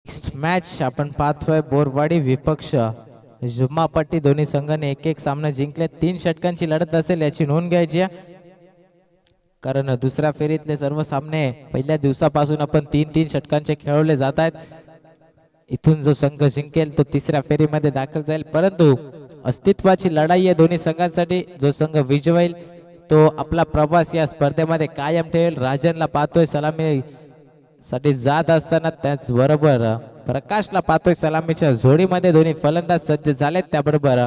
Next match आपण पाहतोय बोरवाडी विपक्ष जुम्मापट्टी. दोन्ही संघाने एक एक सामना जिंकले. 3 षटकांची लढत असेल याची नोंद घ्यायची आहे, कारण दुसऱ्या फेरीतले सर्व सामने पहिल्या दिवसापासून आपण 3-3 षटकांचे खेळवले जात आहेत. इथून जो संघ जिंकेल तो तिसऱ्या फेरीमध्ये दाखल जाईल, परंतु अस्तित्वाची लढाई आहे दोन्ही संघांसाठी. जो संघ विजय होईल तो आपला प्रवास या स्पर्धेमध्ये कायम ठेवेल. राजनला पाहतोय सलामी साठी जात असताना, त्याचबरोबर प्रकाशला पाहतोय सलामीच्या जोडीमध्ये. दोन्ही फलंदाज सज्ज झालेत. त्याबरोबर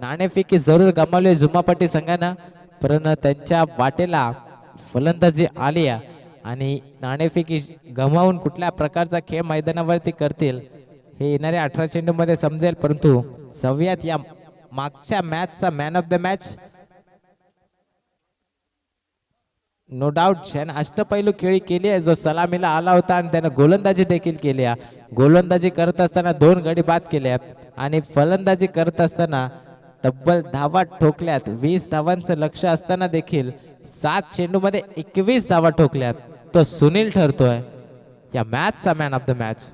नाणेफेकी जरूर गमावली जुम्मापट्टी संघानं, परंतु त्यांच्या वाटेला फलंदाजी आली आणि नाणेफेकी गमावून कुठल्या प्रकारचा खेळ मैदानावरती करतील हे येणाऱ्या 18 चेंडू मध्ये समजेल. परंतु जाऊयात या मागच्या मॅचचा man of the match. No doubt ज्याने अष्टपैलू खेळी केली आहे, जो सलामीला आला होता आणि त्याने गोलंदाजी देखील केली आहे. गोलंदाजी करत असताना 2 गडी बाद केले आणि फलंदाजी करत असताना तब्बल धावा ठोकल्यात. 20 धावांचं लक्ष असताना देखील 7 चेंडू मध्ये 21 धावा ठोकल्यात. तो सुनील ठरतोय या मॅचचा मॅन ऑफ द मॅच.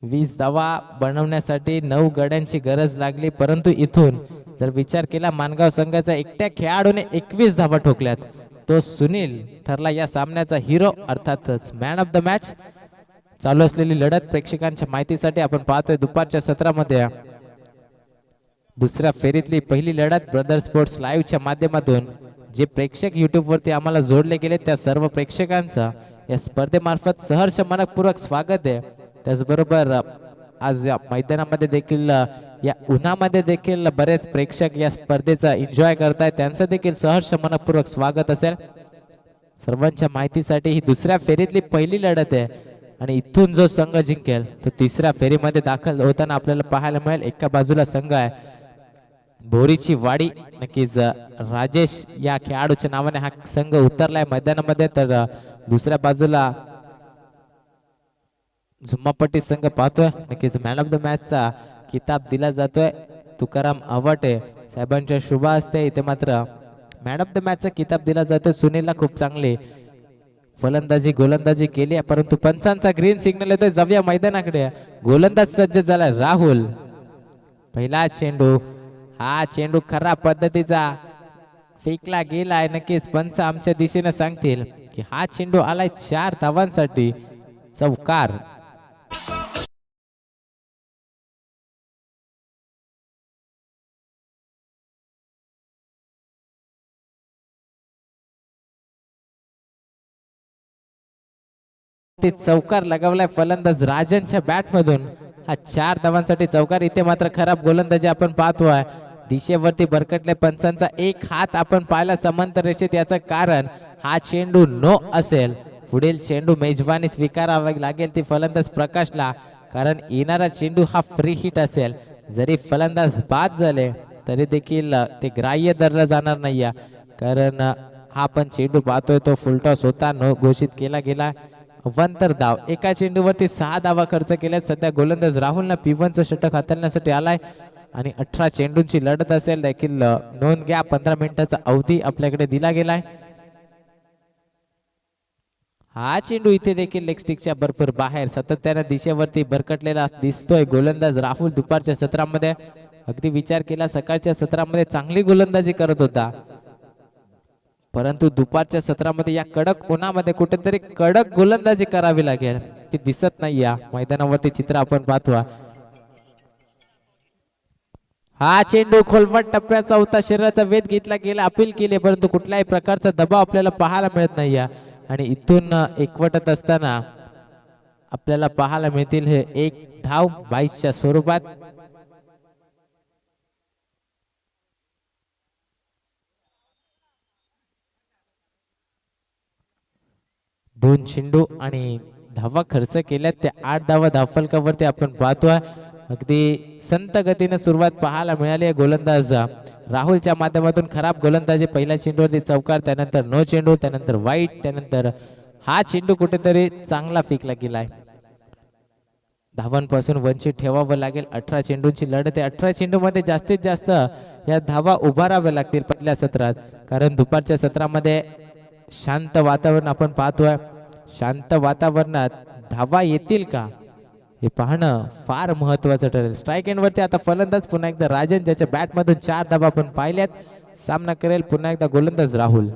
20 धावा बनवण्यासाठी 9 गड्यांची गरज लागली, परंतु इथून जर विचार केला मानगाव संघाचा एकट्या खेळाडूने 21 धावा ठोकल्यात. तो सुनील ठरला या सामन्याचा हिरो, अर्थातच मॅन ऑफ द मॅच. चालू असलेली लढत प्रेक्षकांच्या माहितीसाठी आपण पाहतोय दुपारच्या सत्रामध्ये दुसऱ्या फेरीतली पहिली लढत ब्रदर स्पोर्ट्स लाईव्हच्या माध्यमातून जे प्रेक्षक युट्यूब वरती आम्हाला जोडले गेले त्या सर्व प्रेक्षकांचा या स्पर्धेमार्फत सहर्ष मनपूर्वक स्वागत आहे. त्याचबरोबर आज या मैदानामध्ये देखील या उन्हामध्ये देखील बरेच प्रेक्षक या स्पर्धेचा एन्जॉय करतायत, त्यांचं देखील सहर्ष मनपूर्वक स्वागत असेल. सर्वांच्या माहितीसाठी ही दुसऱ्या फेरीतली पहिली लढत आहे आणि इथून जो संघ जिंकेल तो तिसऱ्या फेरीमध्ये दाखल होताना आपल्याला पाहायला मिळेल. एका बाजूला संघ आहे बोरीची वाडी, नक्कीच राजेश या खेळाडूच्या नावाने हा संघ उतरलाय मैदानामध्ये, तर दुसऱ्या बाजूला जुम्मापट्टी संघ पाहतोय. नक्कीच मॅन ऑफ द मॅचचा किताब दिला जातोय तुकाराम आवटे साहेबांच्या शुभ हस्ते. इथे मात्र मॅन ऑफ द मॅचचा किताब दिला जातोय सुनीलला. खूप चांगली फलंदाजी गोलंदाजी केली आहे, परंतु पंचांचा ग्रीन सिग्नल येतोय. जाऊया मैदानाकडे. गोलंदाज सज्ज झाला राहुल. पहिला चेंडू, हा चेंडू खरा पद्धतीचा फेकला गेलाय. नक्कीच पंच आमच्या दिशेने सांगतील की हा चेंडू आलाय 4 धावांसाठी. चौकार. चौकार लगावलाय फलंदाज राजनच्या बॅट मधून. हा 4 धावांसाठी चौकार. इथे मात्र खराब गोलंदाजी आपण पाहतोय. दिशेवरती भरकटले पंचांचा एक हात आपण पाहिला समांतर रेषेत. याचं कारण हा चेंडू नो असेल. पुढील चेंडू मेजबानी स्वीकारावी लागेल ती फलंदाज प्रकाशला, कारण येणारा चेंडू हा फ्री हिट असेल. जरी फलंदाज बाद झाले तरी देखील ते ग्राह्य धरलं जाणार नाही, कारण हा आपण चेंडू पाहतोय तो फुलटॉस होता, नो घोषित केला गेला. अवांतर धाव. एका चेंडूवरती 6 धावा खर्च केल्या. सध्या गोलंदाज राहुलनं P1चं षटक हाताळण्यासाठी आलाय आणि 18 चेंडूंची लढत असेल देखील नोंद घ्या. 15 मिनिटाचा अवधी आपल्याकडे दिला गेलाय. हा चेंडू इथे देखील लेग स्टिकच्या भरपूर बाहेर सातत्याने दिशेवरती भरकटलेला दिसतोय गोलंदाज राहुल. दुपारच्या सत्रामध्ये अगदी विचार केला सकाळच्या सत्रामध्ये चांगली गोलंदाजी करत होता, परंतु दुपारच्या सत्रामध्ये या कडक उन्हामध्ये कुठेतरी कडक गोलंदाजी करावी लागेल, ती दिसत नाही या मैदानावरती चित्र आपण पाहतो. हा चेंडू खोलवट टप्प्याचा होता. शरीराचा वेध घेतला गेला, अपील केले, परंतु कुठल्याही प्रकारचा दबाव आपल्याला पाहायला मिळत नाही आणि इथून एकवटत असताना आपल्याला पाहायला मिळतील हे 1 धाव 22च्या स्वरूपात. दोन चेंडू आणि धावा खर्च केल्यात त्या 8 धावा धावफलकावरती आपण पाहतोय. अगदी संत गतीने सुरुवात पाहायला मिळाली गोलंदाज राहुलच्या माध्यमातून. खराब गोलंदाजी. पहिल्या चेंडूवरती चौकार, त्यानंतर नो चेंडू, त्यानंतर वाईट, त्यानंतर हा चेंडू कुठेतरी चांगला फेकला गेलाय. धावांपासून वंचित ठेवावं लागेल. 18 चेंडूंची लढत आहे. 18 चेंडू मध्ये जास्तीत जास्त या धावा उभाराव्या लागतील पहिल्या सत्रात, कारण दुपारच्या सत्रामध्ये शांत वातावरण आपण पाहतोय. शांत वातावरणात धावा येतील का हे पाहणं फार महत्वाचं ठरेल. स्ट्राईक एंड वरती आता फलंदाज पुन्हा एकदा राजन, ज्याच्या बॅट मधून 4 धावा आपण पाहिल्यात. सामना करेल पुन्हा एकदा गोलंदाज राहुल.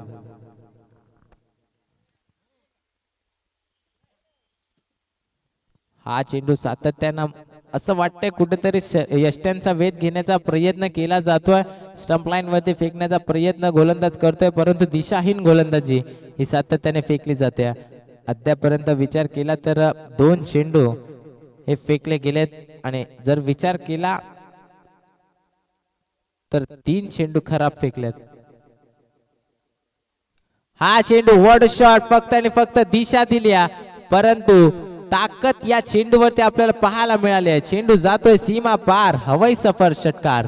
हा चेंडू सातत्यानं असं वाटतंय कुठेतरी यष्ट्यांचा वेध घेण्याचा प्रयत्न केला जातोय. स्टंप लाईन वरती फेकण्याचा प्रयत्न गोलंदाज करतोय, परंतु दिशाहीन गोलंदाजी ही सातत्याने फेकली जाते. अद्यापर्यंत विचार केला तर 2 चेंडू हे फेकले गेलेत आणि जर विचार केला तर 3 चेंडू खराब फेकलेत. हा चेंडू वर्ड शॉट फक्त आणि फक्त दिशा दिली, परंतु ताकद या चेंडूवरती आपल्याला पाहायला मिळाली आहे. चेंडू जातोय सीमा पार, हवाई सफर षटकार.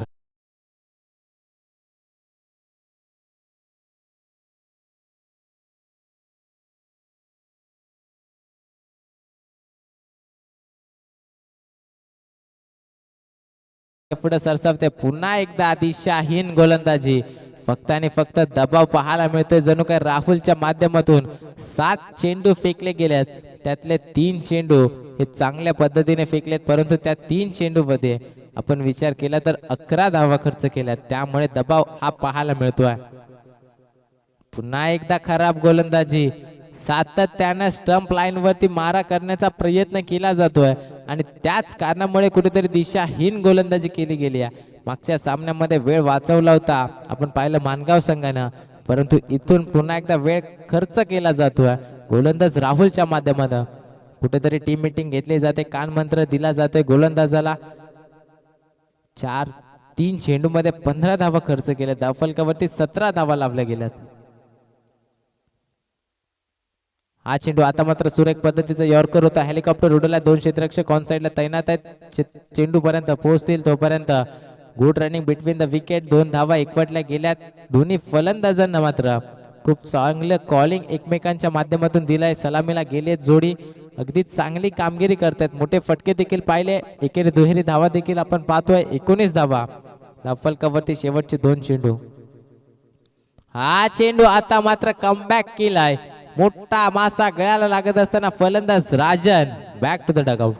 पुढे सरसावते पुन्हा एकदा दिशाहीन गोलंदाजी. फक्त आणि फक्त दबाव पाहायला मिळतोय, जणू काय राहुलच्या माध्यमातून 7 चेंडू फेकले गेलेत. त्यातले 3 चेंडू हे चांगल्या पद्धतीने फेकलेत, परंतु त्या 3 चेंडू मध्ये आपण विचार केला तर 11 धावा खर्च केल्यात. त्यामुळे दबाव हा पाहायला मिळतोय. पुन्हा एकदा खराब गोलंदाजी. सातत्याने स्टंप लाईन वरती मारा करण्याचा प्रयत्न केला जातोय आणि त्याच कारणामुळे कुठेतरी दिशाहीन गोलंदाजी केली गेली आहे. मागच्या सामन्यामध्ये वेळ वाचवला होता आपण पाहिलं मानगाव संघानं, परंतु इथून पुन्हा एकदा वेळ खर्च केला जातोय गोलंदाज राहुलच्या माध्यमातून. कुठेतरी टीम मीटिंग घेतली जाते, कान मंत्र दिला जातोय गोलंदाजाला. 3 चेंडू मध्ये 15 धावा खर्च केल्या, धावफलकावरती 17 धावा लावल्या गेल्यात. हा चेंडू आता मात्र सुरेख पद्धतीचा यॉर्कर होता. हेलिकॉप्टर उडवला, 2 क्षेत्ररक्षक ऑन साइडला तैनात आहेत. चेंडू पर्यंत पोहोचतील तोपर्यंत good running between the wicket. 2 धावा एकवटल्या गेल्यात. दोन्ही फलंदाजांना मात्र खूप चांगलं कॉलिंग एकमेकांच्या माध्यमातून दिलाय. सलामीला गेलेत जोडी, अगदी चांगली कामगिरी करतात. मोठे फटके देखील पाहिले, एकेरी दुहेरी धावा देखील आपण पाहतोय. 19 धावा धावफलकावरती शेवटचे 2 चेंडू. हा चेंडू आता मात्र कमबॅक केलाय. मोठा मासा गळ्याला लागत असताना फलंदाज Rajan back to the dugout.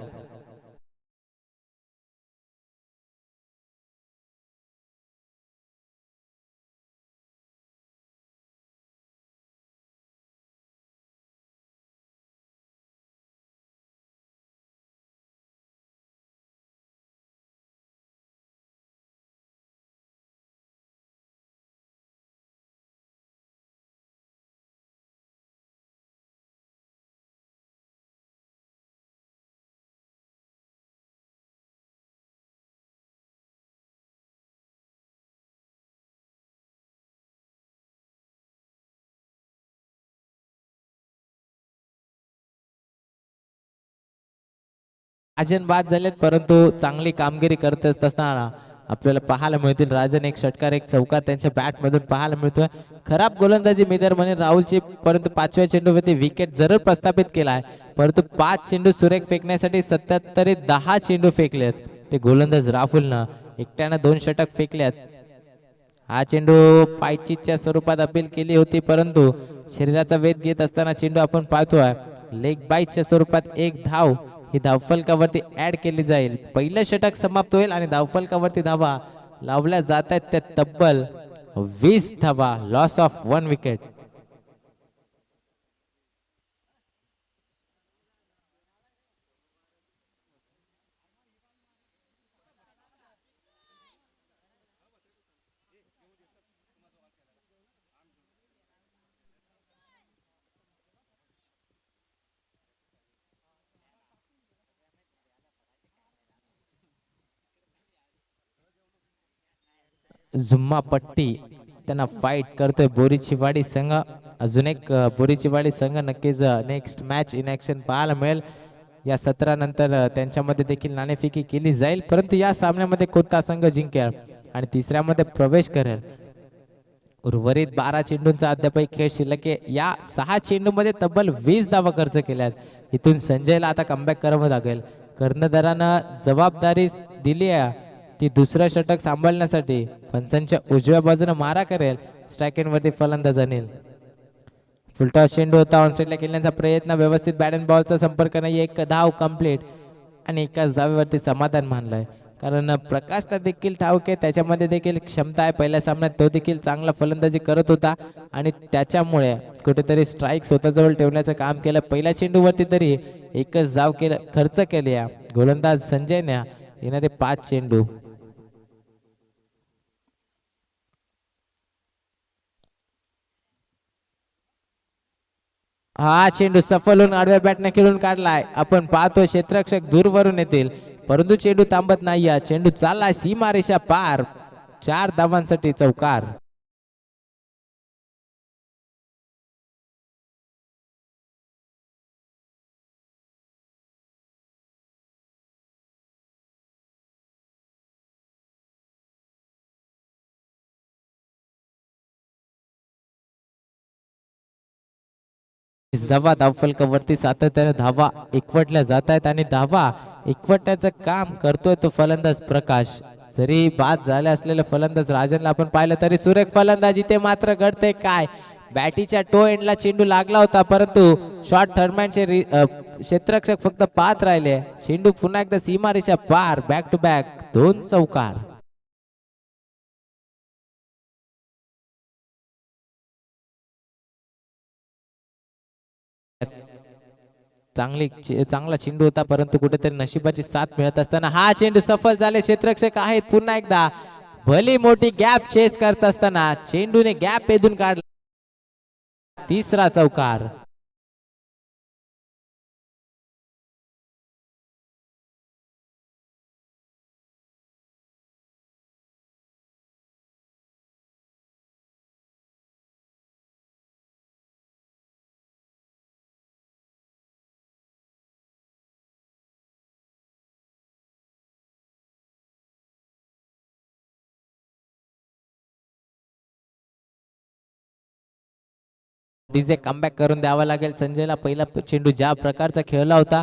Rajan बाद झालेत, परंतु चांगली कामगिरी करत असताना आपल्याला पाहायला मिळतील. राजन एक षटकार एक चौकार त्यांच्या बॅट मधून पाहायला मिळतोय. खराब गोलंदाजी मिदर म्हणे राहुलची, परंतु 5व्या चेंडूवरती विकेट जरूर प्रस्थापित केलाय, परंतु 5 चेंडू सुरेख फेकण्यासाठी 77 10 चेंडू फेकलेत. ते गोलंदाज राहुलनं एकट्यानं 2 षटक फेकल्यात. हा चेंडू पायचीच्या स्वरूपात अपील केली होती, परंतु शरीराचा वेध घेत असताना चेंडू आपण पाहतोय. लेग बाईटच्या स्वरूपात 1 धाव ही धावफलकावरती ऍड केली जाईल. पहिलं षटक समाप्त होईल आणि धावफलकावरती धावा लावल्या जात आहेत त्या तब्बल 20 धावा. Loss of 1 wicket. झुम्मा पट्टी त्यांना फाईट करतोय बोरीचीवाडी संघ. अजून एक बोरीचीवाडी संघ नक्कीच नेक्स्ट मॅच इन ऍक्शन पाहायला मिळेल. या सत्रानंतर त्यांच्यामध्ये देखील नाणेफेकी केली जाईल, परंतु या सामन्यामध्ये कोणता संघ जिंकेल आणि तिसऱ्यामध्ये प्रवेश करेल. उर्वरित 12 चेंडूंचा अद्यापही खेळ शिल्लक आहे. या 6 चेंडूमध्ये तब्बल 20 धावा खर्च केल्यात. इथून संजयला आता कमबॅक करावं लागेल. कर्णधारानं जबाबदारी दिली आहे ती दुसरं षटक सांभाळण्यासाठी. पंचांच्या उजव्या बाजूने मारा करेल स्ट्राईक एंड वरती फलंदाज अनिल. फुलटॉस चेंडू होता, ऑनसाइडला खेळण्याचा प्रयत्न, व्यवस्थित बॅट अँड बॉलचा संपर्क नाही, एक धाव कंप्लीट आणि एकाच धावेवरती समाधान मानलंय. कारण प्रकाशला देखील ठाऊक आहे, त्याच्यामध्ये देखील क्षमता आहे. पहिल्या सामन्यात तो देखील चांगला फलंदाजी करत होता आणि त्याच्यामुळे कुठेतरी स्ट्राईक स्वतःजवळ ठेवण्याचं काम केलं. पहिल्या चेंडूवरती तरी एकच धाव केलं खर्च केली. गोलंदाज संजयने येणारे 5 चेंडू. हा चेंडू सफल होऊन आडव्या बॅटने खेळून काढलाय. आपण पाहतो क्षेत्ररक्षक दूरवरून येतील, परंतु चेंडू थांबत नाही. चेंडू चाललाय सीमारेषा पार. 4 धावांसाठी चौकार. धावा धावफलकावरती सातत्याने धावा एकवटल्या जात आहेत आणि धावा एकवटण्याचं काम करतोय तो फलंदाज प्रकाश. जरी बाद झाले असलेले फलंदाज राजनला आपण पाहिलं तरी सुरेख फलंदाजी ते मात्र घडते काय. बॅटीच्या टो एंडला चेंडू लागला होता, परंतु शॉर्ट थर्डमॅनचे क्षेत्ररक्षक फक्त पाहत राहिले. चेंडू पुन्हा एकदा सीमारेषा पार. बॅक टू बॅक 2 चौकार. चांगला चेंडू होता, परंतु कुठेतरी नशिबाची साथ मिळत असताना हा चेंडू सफल झाले. क्षेत्ररक्षक आहेत पुन्हा एकदा. भली मोठी गॅप चेस करत असताना चेंडूने गॅप येथून काढला. 3रा चौकार. डीजे कमबॅक करून द्यावा लागेल संजयला. पहिला चेंडू ज्या प्रकारचा खेळला होता,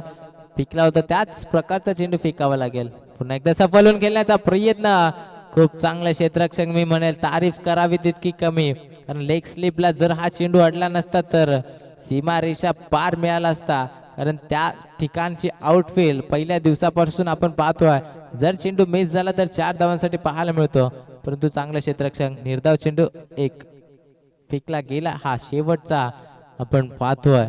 फेकला होता, त्याच प्रकारचा चेंडू फेकावा लागेल. पुन्हा एकदा सफल होऊन खेळण्याचा प्रयत्न. खूप चांगलं क्षेत्ररक्षक, मी म्हणेल तारीफ करावी तितकी कमी. कारण लेग स्लिपला जर हा चेंडू अडला नसता तर सीमारेषा पार मिळाला असता. कारण त्या ठिकाणची आउटफील्ड पहिल्या दिवसापासून आपण पाहतोय. जर चेंडू मिस झाला तर 4 धावांसाठी पाहायला मिळतो, परंतु चांगलं क्षेत्ररक्षक. निर्धाव चेंडू एक फेकला गेला. हा शेवटचा आपण पाहतोय.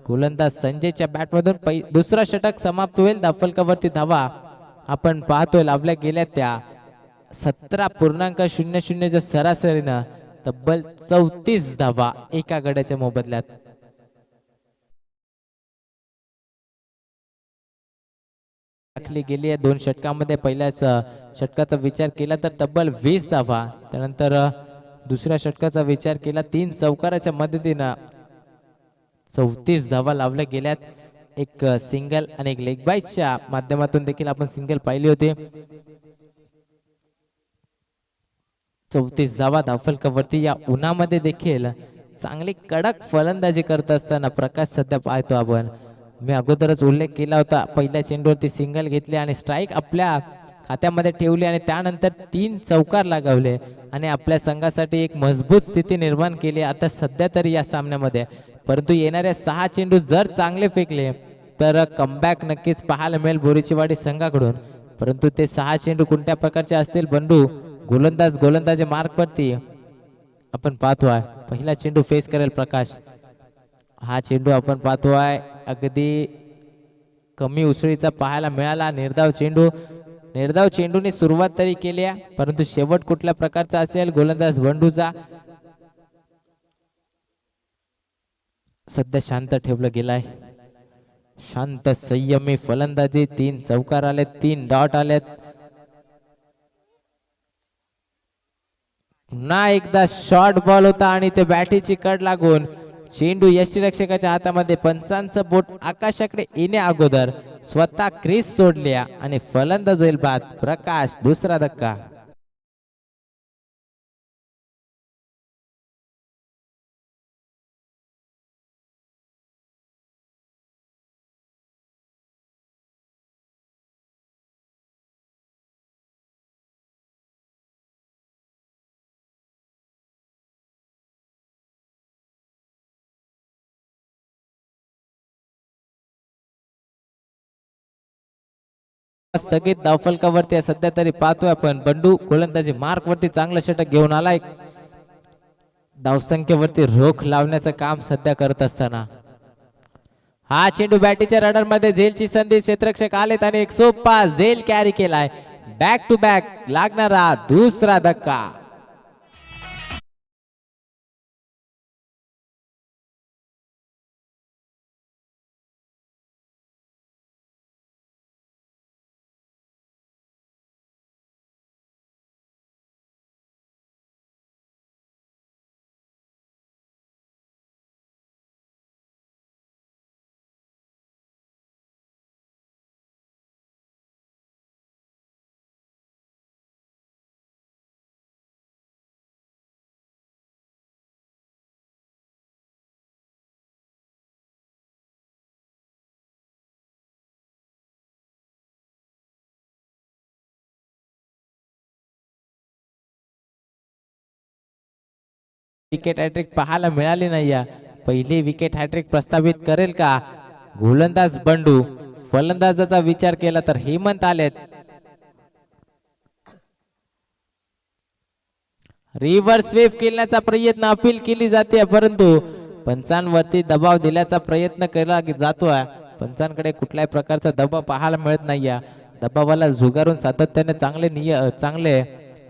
गोलंदाज संजयच्या बॅटमधून दुसरा षटक समाप्त होईल. धावफलकावरती धावा आपण पाहतोय लावल्या गेल्या त्या 17.00च्या सरासरीनं तब्बल 34 धावा एका गड्याच्या मोबदल्यात. टाकली गेली आहे 2 षटकामध्ये. पहिल्याच षटकाचा विचार केला तर तब्बल 20 धावा. त्यानंतर दुसऱ्या षटकाचा विचार केला 3 चौकाराच्या मदतीनं 34 धावा लावल्या गेल्यात. एक सिंगल आणि एक लेग बाईच्या माध्यमातून देखील आपण सिंगल पाहिली होती. 34 धावा धावफलकावरती. या उन्हामध्ये देखील चांगली कडक फलंदाजी करत असताना प्रकाश सध्या पाहतो आपण. मी अगोदरच उल्लेख केला होता, पहिल्या चेंडूवरती सिंगल घेतली आणि स्ट्राईक आपल्या खात्यामध्ये ठेवली आणि त्यानंतर 3 चौकार लगावले आणि आपल्या संघासाठी एक मजबूत स्थिती निर्माण केली आता सध्या तरी या सामन्यामध्ये. परंतु येणाऱ्या 6 चेंडू जर चांगले फेकले तर कमबॅक नक्कीच पाहायला मिळेल बोरीचीवाडी संघाकडून. परंतु ते 6 चेंडू कोणत्या प्रकारचे असतील बंडू? गोलंदाज मार्कवरती आपण पाहतोय. पहिला चेंडू फेस करेल प्रकाश. हा चेंडू आपण पाहतोय अगदी कमी उसळीचा पाहायला मिळाला. निर्धाव चेंडूने सुरुवात तरी केली आहे, परंतु शेवट कुठल्या प्रकारचा असेल गोलंदाज बंडूचा सध्या शांत ठेवलं गेलाय. शांत संयमी फलंदाजी. 3 चौकार आलेत, 3 डॉट आलेत. पुन्हा एकदा शॉर्ट बॉल होता आणि ते बॅटीची कड लागून चेंडू यष्टीरक्षकाच्या हातामध्ये. पंचांचं बोट आकाशाकडे येण्या अगोदर स्वतः क्रीज सोडल्या आणि फलंदाज होईल बाद. प्रकाश 2रा धक्का. स्थगित धावफलकावरती आहे सध्या तरी पाहतोय आपण. बंडू गोलंदाजी मार्क वरती चांगलं षटक घेऊन आलाय. धावसंख्येवरती रोख लावण्याचं काम सध्या करत असताना हा चेंडू बॅटीच्या रडार मध्ये झेलची संधी क्षेत्ररक्षक आलेत आणि एक सोपा झेल कॅरी केलाय. बॅक टू बॅक लागणारा दुसरा धक्का. विकेट हॅट्रिक पाहायला मिळाली नाही. पहिली विकेट हॅट्रिक प्रस्तावित करेल का गोलंदाज बंडू? फलंदाजाचा विचार केला तर हेमंत आलेत. रिव्हर्स स्वीप केल्याचा प्रयत्न अपील केली जाते परंतु पंचांवरती दबाव दिल्याचा प्रयत्न केला जातोय. पंचांकडे कुठल्याही प्रकारचा दबाव पाहायला मिळत नाही. दबावाला झुगारून सातत्याने चांगले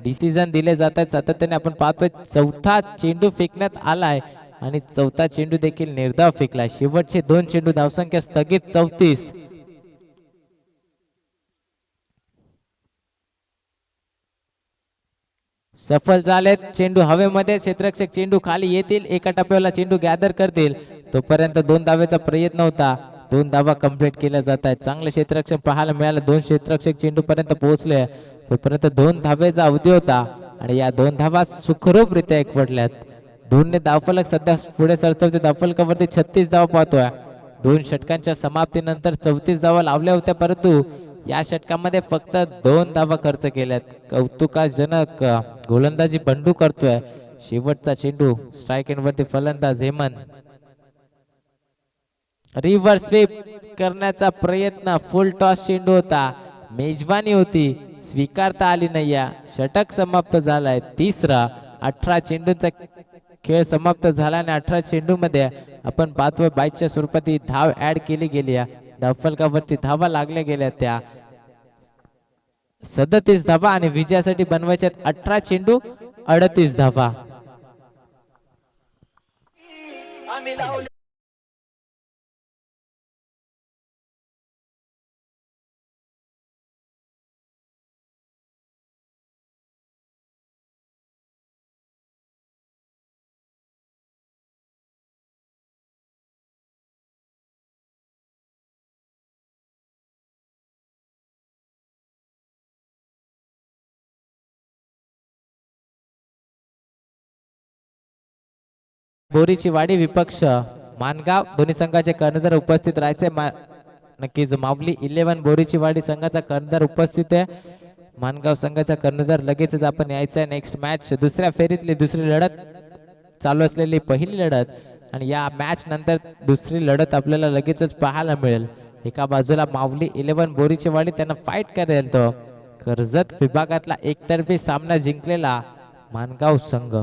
डिसिजन दिले जात आहेत. सातत्याने आपण पाहतोय चौथा चेंडू फेकण्यात आलाय आणि चौथा चेंडू देखील निर्धाव फेकलाय. शेवटचे 2 चेंडू धावसंख्या स्थगित 34. सफल झालेत. चेंडू हवेमध्ये क्षेत्ररक्षक चेंडू खाली येतील. एका टप्प्याला चेंडू गॅदर करतील. तोपर्यंत 2 धावेचा प्रयत्न होता. 2 धावा कंप्लीट केल्या जात आहेत. चांगले क्षेत्ररक्षक पाहायला मिळाले. 2 क्षेत्ररक्षक चेंडू पर्यंत पोहोचले. तोपर्यंत 2 धावेचा अवधी होता आणि या 2 धावा सुखरूपरित्या एकवटल्यात. 2 धावफलक सध्या पुढे सरसवते. धावफलकावरती 36 धावा पाहतोय. 2 षटकांच्या समाप्तीनंतर 34 धावा लावल्या होत्या परंतु या षटकामध्ये फक्त 2 धावा खर्च केल्यात. कौतुकाजनक गोलंदाजी बंडू करतोय. शेवटचा चेंडू स्ट्राइक एंड वरती फलंदाज हेमंत. रिव्हर्स स्वीप करण्याचा प्रयत्न. फुल टॉस चेंडू होता. मेजबानी होती स्वीकारता आली नाही. षटक समाप्त झालाय. तिसरा 18 चेंडूंचा खेळ समाप्त झाला आणि 18 चेंडू मध्ये आपण पाहतोय 22च्या स्वरूपात ही धाव ऍड केली गेली. धावफलकावरती धावा लागल्या गेल्या त्या 37 धावा आणि विजयासाठी बनवायच्या 18 चेंडू 38 धावा. बोरीची वाडी विपक्ष मानगाव दोन्ही संघाचे कर्णधार उपस्थित राहायचे. नक्कीच मावली 11 बोरीची वाडी संघाचा कर्णधार उपस्थित आहे. मानगाव संघाचा कर्णधार लगेचच आपण यायचा आहे. नेक्स्ट मॅच दुसऱ्या फेरीतली दुसरी लढत चालू असलेली पहिली लढत आणि या मॅच नंतर दुसरी लढत आपल्याला लगेचच पाहायला मिळेल. एका बाजूला मावली 11 बोरीची वाडी त्यांना फाईट करेल तो कर्जत विभागातला एकतर्फी सामना जिंकलेला मानगाव संघ.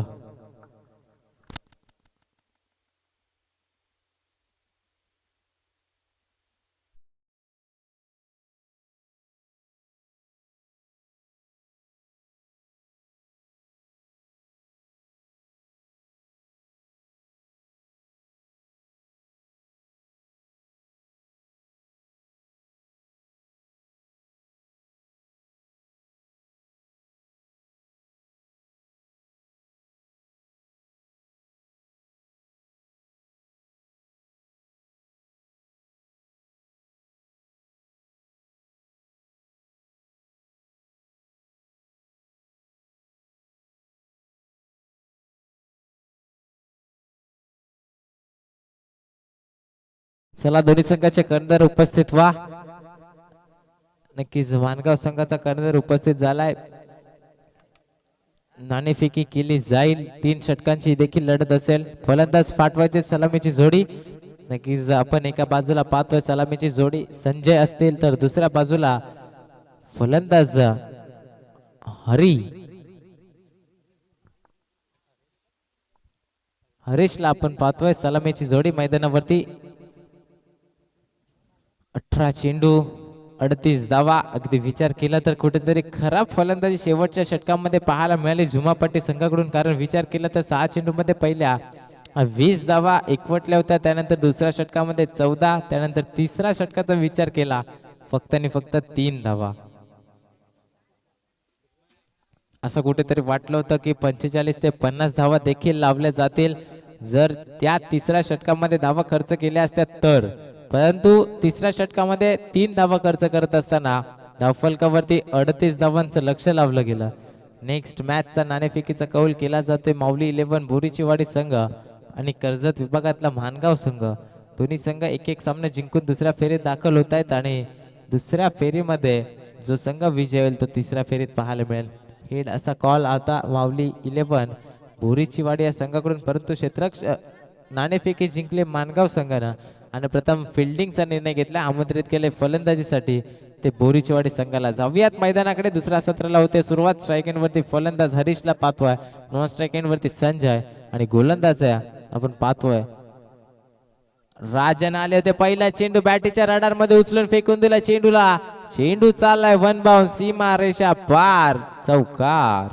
चला दोन्ही संघाचे कर्णधार उपस्थित व्हा. नक्कीच मानगाव संघाचा कर्णधार उपस्थित झालाय. नाणेफेकी केली जाईल. 3 षटकांची देखील लढत असेल. फलंदाज पाठवायचे सलामीची जोडी. नक्कीच आपण एका बाजूला पाहतोय सलामीची जोडी संजय असतील तर दुसऱ्या बाजूला फलंदाज हरी हरीशला आपण पाहतोय सलामीची जोडी मैदानावरती. 18 चेंडू 38 धावा. अगदी विचार केला तर कुठेतरी खराब फलंदाजी शेवटच्या षटकामध्ये पाहायला मिळाली झुमापट्टी संघाकडून, कारण विचार केला तर 6 चेंडू मध्ये पहिल्या 20 धावा एकवटल्या होत्या. त्यानंतर दुसऱ्या षटकामध्ये 14, त्यानंतर तिसऱ्या षटकाचा विचार केला फक्त आणि फक्त 3 धावा. असं कुठेतरी वाटलं होतं की 45 ते 50 धावा देखील लावल्या जातील जर त्या तिसऱ्या षटकामध्ये धावा खर्च केल्या असत्या तर, परंतु तिसऱ्या षटकामध्ये 3 धावा खर्च करत असताना धावफलकावरती 38 धावांचं लक्ष लावलं गेलं. नेक्स्ट मॅचचा नाणेफेकीचा कौल केला जाते माऊली 11 बोरीचीवाडी संघ आणि कर्जत विभागातला मानगाव संघ. दोन्ही संघ एक एक सामना जिंकून दुसऱ्या फेरीत दाखल होत आहेत आणि दुसऱ्या फेरीमध्ये जो संघ विजय होईल तो तिसऱ्या फेरीत पाहायला मिळेल. हेड असा कॉल आता माऊली 11 बोरीचीवाडी या संघाकडून, परंतु क्षेत्ररक्षक नाणेफेकी जिंकले मानगाव संघानं आणि प्रथम फिल्डिंगचा निर्णय घेतला. आमंत्रित केले फलंदाजीसाठी ते बोरीचीवाडी संघाला. जाऊयात मैदानाकडे. दुसऱ्या सत्राला होते सुरुवात. स्ट्राईक एंड वरती फलंदाज हरीशला पाहतोय, नॉन स्ट्राईक एंड वरती संजय आणि गोलंदाज आपण पाहतोय राजन आले होते. पहिला चेंडू बॅटीच्या रडार मध्ये उचलून फेकून दिला चेंडूला. चेंडू चाललाय वन बाउंड, सीमा रेषा पार, चौकार.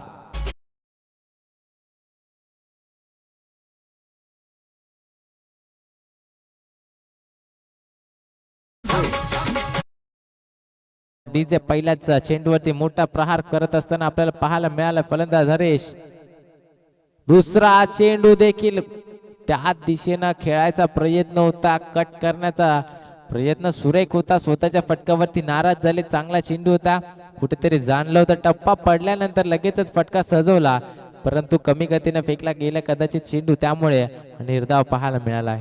डीजे पहिल्याच चेंडूवरती मोठा प्रहार करत असताना आपल्याला पाहायला मिळाला फलंदाज हरीश. दुसरा चेंडू देखील त्या दिशेनं खेळायचा प्रयत्न होता, कट करण्याचा प्रयत्न सुरेख होता. स्वतःच्या फटकावरती नाराज झाले. चांगला चेंडू होता, कुठेतरी जाणलं होतं. टप्पा पडल्यानंतर लगेचच फटका सजवला, परंतु कमी गतीने फेकला गेला कदाचित चेंडू, त्यामुळे निर्धाव पाहायला मिळाला.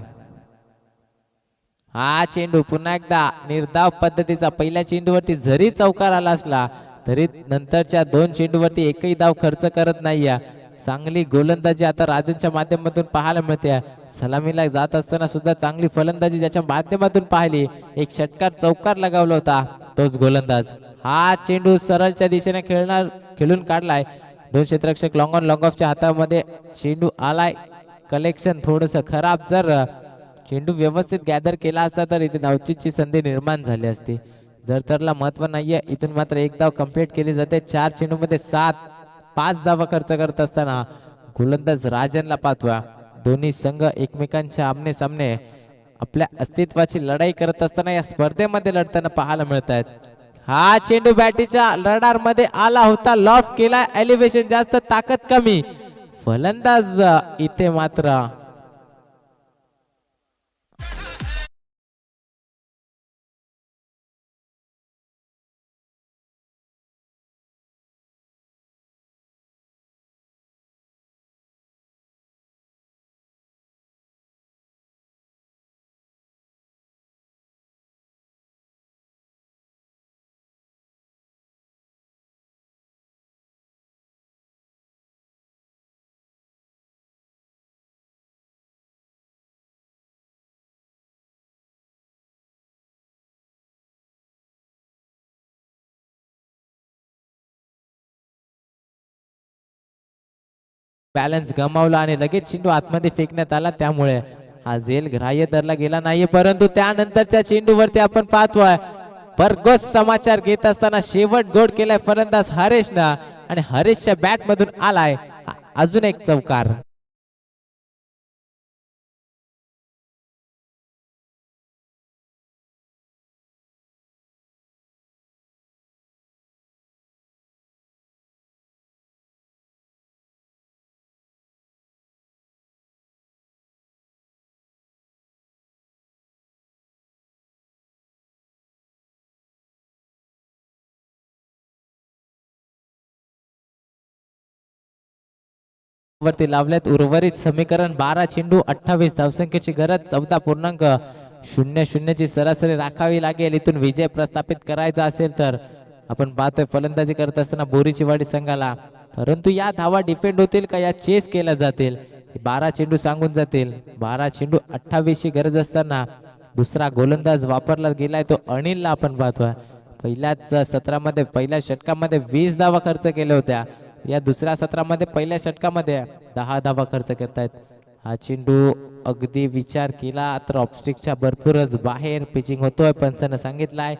हा चेंडू पुन्हा एकदा निर्धाव पद्धतीचा. पहिल्या चेंडूवरती जरी चौकार आला असला तरी नंतरच्या 2 चेंडूवरती एकही धाव खर्च करत नाहीये. चांगली गोलंदाजी आता राजनच्या माध्यमातून पाहायला मिळते. सलामीला जात असताना सुद्धा चांगली फलंदाजी ज्याच्या माध्यमातून पाहिली. एक षटकार चौकार लगावला होता तोच गोलंदाज. हा चेंडू सरळच्या दिशेने खेळून काढलाय. 2 क्षेत्ररक्षक लॉंग ऑन लॉंग ऑफच्या हातामध्ये चेंडू आलाय. कलेक्शन थोडस खराब. जर चेंडू व्यवस्थित गॅदर केला असता तर इथे धावचीची संधी निर्माण झाली असती. जर तरला महत्व नाहीये. इथून मात्र एक धाव कंप्लीट केली जाते. 4 चेंडूमध्ये 5 धावा खर्च करत असताना गोलंदाज राजनला पाहतोय. दोन्ही संघ एकमेकांच्या आमने सामने आपल्या अस्तित्वाची लढाई करत असताना या स्पर्धेमध्ये लढताना पाहायला मिळत आहेत. हा चेंडू बॅटीच्या रडार मध्ये आला होता, लॉफ्ट केला, एलिव्हेशन जास्त, ताकद कमी. फलंदाज इथे मात्र बॅलन्स गमावला आणि लगेच चेंडू आतमध्ये फेकण्यात आला, त्यामुळे हा झेल ग्राह्य धरला गेला नाही. परंतु त्यानंतरच्या चेंडूवरती आपण पाहतोय भरघोस समाचार घेत असताना शेवट गोड केलाय फलंदाज हरीशनं आणि हरीशच्या बॅट मधून आलाय अजून एक चौकार. वरती लावल्यात. उर्वरित समीकरण 12 चेंडू 28 धावसंख्येची गरज. 14.00 ची सरासरी राखावी लागेल इथून विजय प्रस्थापित करायचा असेल तर. आपण पाहतोय फलंदाजी करत असताना बोरीचीवाडी संघाला, परंतु या धावा डिफेंड होतील का या चेस केल्या जातील 12 चेंडू सांगून जातील. 12 चेंडू 28 ची गरज असताना दुसरा गोलंदाज वापरला गेलाय तो अनिलला आपण पाहतोय. पहिल्याच सत्रामध्ये पहिल्या षटकामध्ये 20 धावा खर्च केल्या होत्या. या दुसऱ्या सत्रामध्ये पहिल्या षटकामध्ये 10 धावा खर्च करतायत. हा चेंडू अगदी विचार केला तर ऑफस्टिकच्या भरपूरच बाहेर पिचिंग होतोय. पंचानं सांगितलंय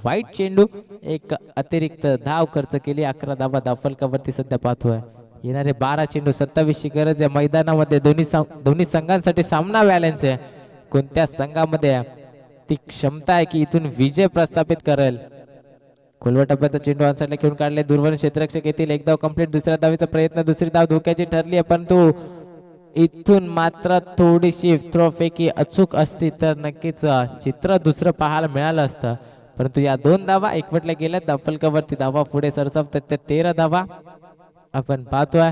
वाईट चेंडू. एक अतिरिक्त धाव खर्च केली. 11 धावा धावफलकावरती सध्या पाहतोय. येणारे 12 चेंडू 27 ची गरज आहे मैदानामध्ये. दोन्ही संघांसाठी सामना बॅलन्स आहे. कोणत्या संघामध्ये ती क्षमता आहे की इथून विजय प्रस्थापित करेल. खोलवर टप्प्याचा चेंडू आनसाईडला खेळून काढले. दूरवरून क्षेत्ररक्षक येतील. एक धाव कंप्लीट. दुसऱ्या धावेचा प्रयत्न. दुसरी धाव धोक्याची ठरली आहे परंतु इथून मात्र थोडीशी थ्रो फेकी अचूक असती तर नक्कीच चित्र दुसरं पाहायला मिळालं असतं. परंतु या 2 धावा एकवटल्या गेल्या. धावफलकावरती धावा पुढे सरसावतात. त्या 13 धावा आपण पाहतोय.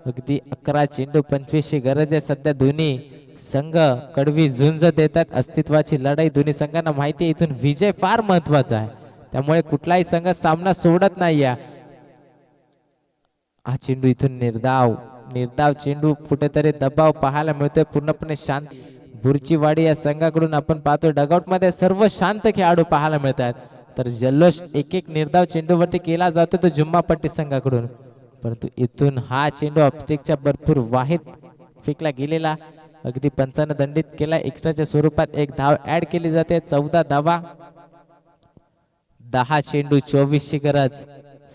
अगदी 11 चेंडू 25 ची गरज आहे सध्या. दोन्ही संघ कडवी झुंज देतात. अस्तित्वाची लढाई दोन्ही संघांना माहिती आहे. इथून विजय फार महत्वाचा आहे त्यामुळे कुठलाही संघ सामना सोडत नाही. हा चेंडू इथून निर्धाव चेंडू. कुठेतरी दबाव पाहायला मिळतोय. पूर्णपणे शांत बुरचीवाडी या संघाकडून आपण पाहतोय डगआउट मध्ये सर्व शांत खेळाडू पाहायला मिळतात. तर जल्लोष एक निर्धाव चेंडूवरती केला जातो तो जुम्मापट्टी संघाकडून. परंतु इथून हा चेंडू ऑफस्टिकच्या भरपूर वाहित फेकला गेलेला. अगदी पंचानं दंडित केला. एक्स्ट्राच्या स्वरूपात एक धाव ऍड केली जाते. 14 धावा 10 चेंडू 24 ची गरज.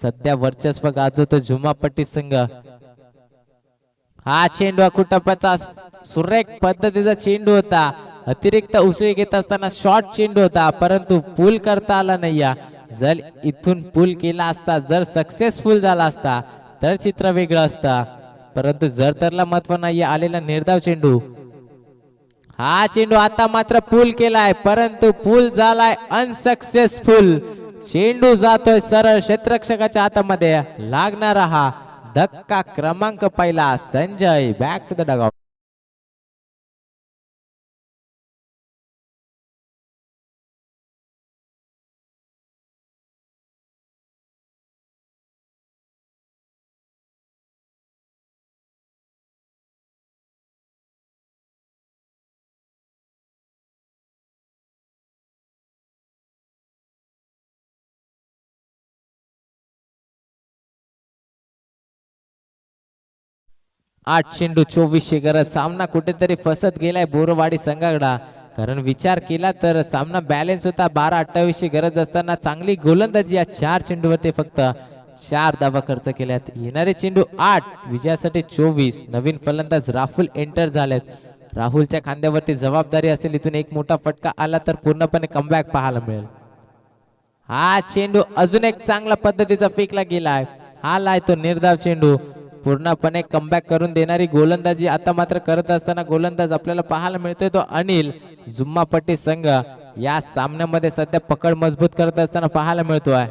सध्या वर्चस्व गाजवतो जुम्मापट्टी संघ. हा चेंडू अकुटप्प्याचा सुरेख पद्धतीचा चेंडू होता. अतिरिक्त उसळी घेत असताना शॉर्ट चेंडू होता परंतु पूल करता आला नाही. जर इथून पूल केला असता, जर सक्सेसफुल झाला असता तर चित्र वेगळं असतं. परंतु जर तरला महत्व नाही आलेला निर्धाव चेंडू. हा चेंडू आता मात्र पूल केलाय परंतु पूल झालाय अनसक्सेसफुल. चेंडू जातोय सरळ क्षेत्ररक्षकाच्या हातामध्ये. लागणारा हा धक्का क्रमांक पहिला. Sanjay back to the dugout. आठ चेंडू 24 ची गरज. सामना कुठेतरी फसत गेलाय बोरवाडी संघाकडा. कारण विचार केला तर सामना बॅलन्स होता. 12-28 ची गरज असताना चांगली गोलंदाजी. या 4 चेंडूवरती फक्त 4 धावा खर्च केल्यात. येणारे चेंडू 8 विजयासाठी 24. नवीन फलंदाज राहुल एंटर झालेत. राहुलच्या खांद्यावरती जबाबदारी असेल. इथून एक मोठा फटका आला तर पूर्णपणे कमबॅक पाहायला मिळेल. हा चेंडू अजून एक चांगल्या पद्धतीचा फेकला गेलाय. हा लाय तो निर्धाव चेंडू. पूर्णपणे कमबॅक करून देणारी गोलंदाजी आता मात्र करत असताना गोलंदाज आपल्याला पाहायला मिळतोय तो अनिल. जुम्मापट्टी संघ या सामन्यामध्ये सध्या पकड मजबूत करत असताना पाहायला मिळतोय.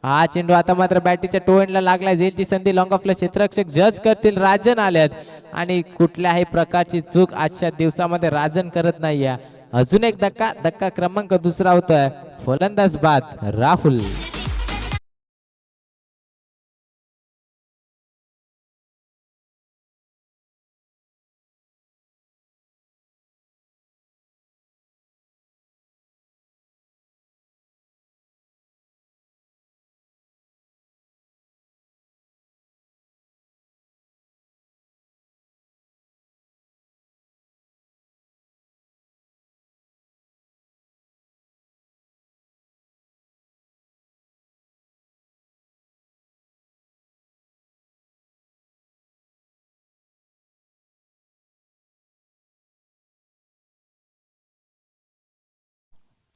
हा चेंडू आता मात्र बॅटीच्या टो एंडला लागलाय. झेलची संधी लॉंग ऑफला क्षेत्ररक्षक जज करतील. राजन आल्यात आणि कुठल्याही प्रकारची चूक आजच्या दिवसामध्ये राजन करत नाहीये. अजून एक धक्का क्रमांक दुसरा होतोय. फलंदाज बाद राहुल.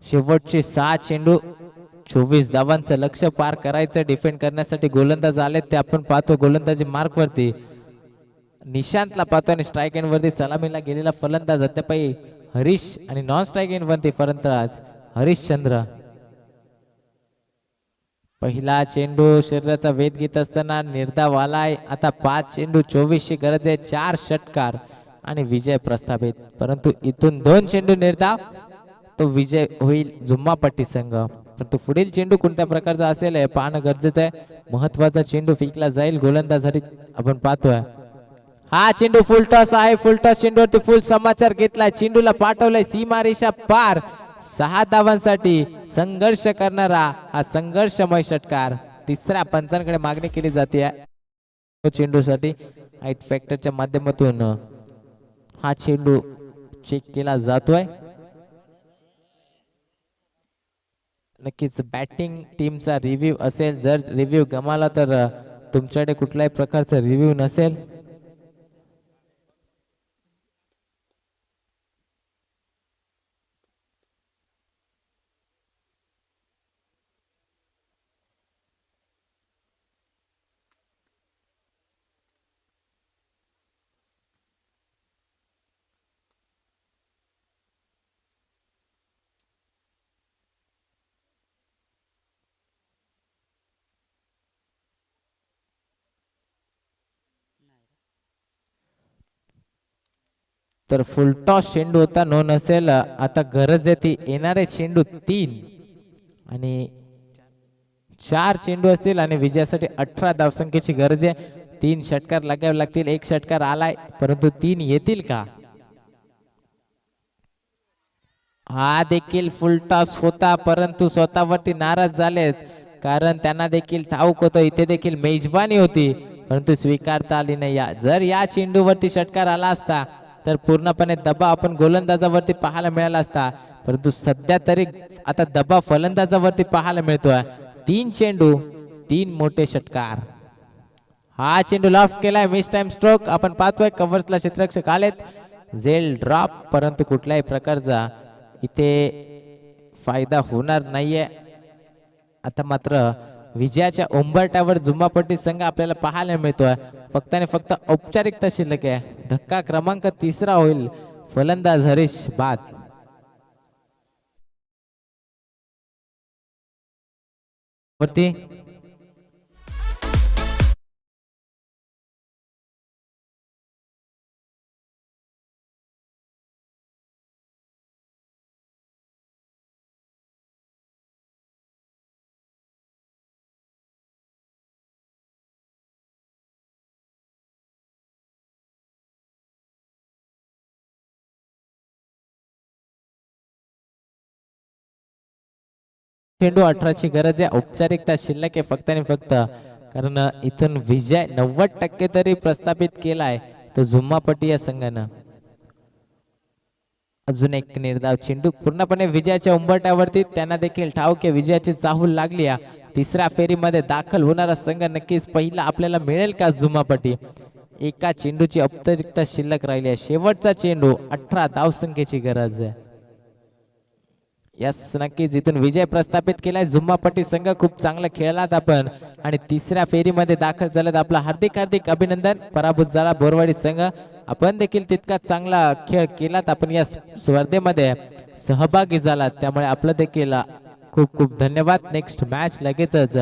शेवटचे 6 चेंडू 24 धावांचं लक्ष पार करायचं. डिफेंड करण्यासाठी गोलंदाज आले ते आपण पाहतो. गोलंदाजी मार्क वरती निशांतला पाहतो आणि स्ट्राईक एंड वरती सलामीला गेलेला फलंदाज अद्यापही हरीश आणि नॉन स्ट्राईक एंड वरती फलंदाज हरिश्चंद्र. पहिला चेंडू शरीराचा वेध घेत असताना निर्धाव आलाय. आता 5 चेंडू 24 ची गरज आहे. 4 षटकार आणि विजय प्रस्थापित. परंतु इथून 2 चेंडू निर्धाव तो विजय होईल जुम्मापट्टी संघ. परंतु पुढील चेंडू कोणत्या प्रकारचा असेल हे पाहणं गरजेचं आहे. महत्वाचा चेंडू फेकला जाईल. गोलंदाज हरी आपण पाहतोय. हा चेंडू फुल टॉस आहे. फुल टॉस चेंडूवरती फुल समाचार घेतलाय. चेंडूला पाठवलाय सीमा रेषा पार. 6 धावांसाठी संघर्ष करणारा हा संघर्षमय षटकार तिसऱ्या पंचांकडे मागणी केली जाते चेंडूसाठी हाईट फॅक्टरच्या माध्यमातून हा चेंडू चेक केला जातोय. नक्कीच बॅटिंग टीमचा रिव्ह्यू असेल. जर रिव्ह्यू गमाला तर तुमच्याकडे कुठल्याही प्रकारचा रिव्ह्यू नसेल. तर फुलटॉस चेंडू होता नो नसेल. आता गरज आहे ती येणारे चेंडू 3 आणि 4 चेंडू असतील आणि विजयासाठी 18 धावसंख्येची गरज आहे. 3 षटकार लागावे लागतील. 1 षटकार आलाय परंतु 3 येतील का? हा देखील फुलटॉस होता परंतु स्वतःवरती नाराज झालेत कारण त्यांना देखील ठाऊक होतं इथे देखील मेजबानी होती परंतु स्वीकारता आली नाही. जर या चेंडूवरती षटकार आला असता तर पूर्णपणे दबाव आपण गोलंदाजावरती पाहायला मिळाला असता परंतु सध्या तरी आता दबाव फलंदाजावरती पाहायला मिळतोय. 3 चेंडू 3 मोठे षटकार. हा चेंडू लॉफ्ट केलाय. मिस टाइम स्ट्रोक आपण पाहतोय. कव्हर्सला क्षेत्ररक्षक आलेत. झेल ड्रॉप परंतु कुठल्याही प्रकारचा इथे फायदा होणार नाहीये. आता मात्र विजयाच्या उंबरट्यावर जुम्मापट्टी संघ आपल्याला पाहायला मिळतोय. फक्त आणि फक्त औपचारिकता शिल्लक आहे. धक्का क्रमांक 3 होईल. फलंदाज हरीश बाद. वरती चेंडू 18 ची गरज आहे. औपचारिकता शिल्लक आहे फक्त आणि फक्त कारण इथून विजय 90% तरी प्रस्थापित केलाय तो जुम्मापट्टी या संघानं. अजून एक निर्धाव चेंडू पूर्णपणे विजयाच्या उंबरट्यावरती. त्यांना देखील ठाऊक आहे विजयाची चाहूल लागली. तिसऱ्या फेरीमध्ये दाखल होणारा संघ नक्कीच पहिला आपल्याला मिळेल का जुम्मापट्टी. एका चेंडूची औपचारिकता शिल्लक राहिली आहे. शेवटचा चेंडू 18 धावसंख्येची गरज आहे. यस नक्कीच इथून विजय प्रस्थापित केलाय जुम्मापट्टी संघ. खूप चांगला खेळलात आपण आणि तिसऱ्या फेरीमध्ये दाखल झालात. आपला हार्दिक हार्दिक अभिनंदन. पराभूत झाला बोरवाडी संघ. आपण देखील तितका चांगला खेळ केलात. आपण या स्पर्धेमध्ये सहभागी झालात त्यामुळे आपलं देखील खूप खूप धन्यवाद. नेक्स्ट मॅच लगेचच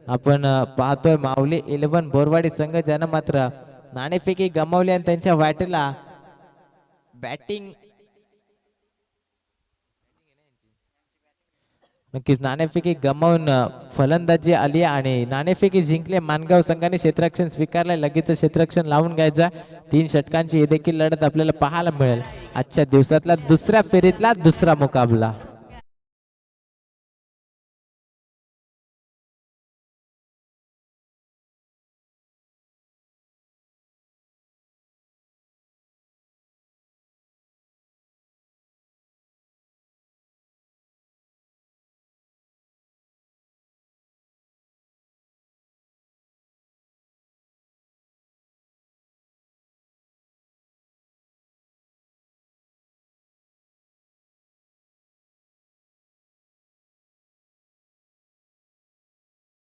आपण पाहतोय माऊली 11 बोरवाडी संघ ज्यानं मात्र नाणेफेकी गमावली आणि त्यांच्या वाटेला बॅटिंग नक्कीच नाणेफेकी गमावून फलंदाजी आली आणि नाणेफेकी जिंकले. मानगाव संघाने क्षेत्ररक्षण स्वीकारले. लगेच क्षेत्ररक्षण लावून घ्यायचा. 3 षटकांची ही देखील लढत आपल्याला पाहायला मिळेल. आजच्या दिवसातला दुसऱ्या फेरीतला दुसरा मुकाबला.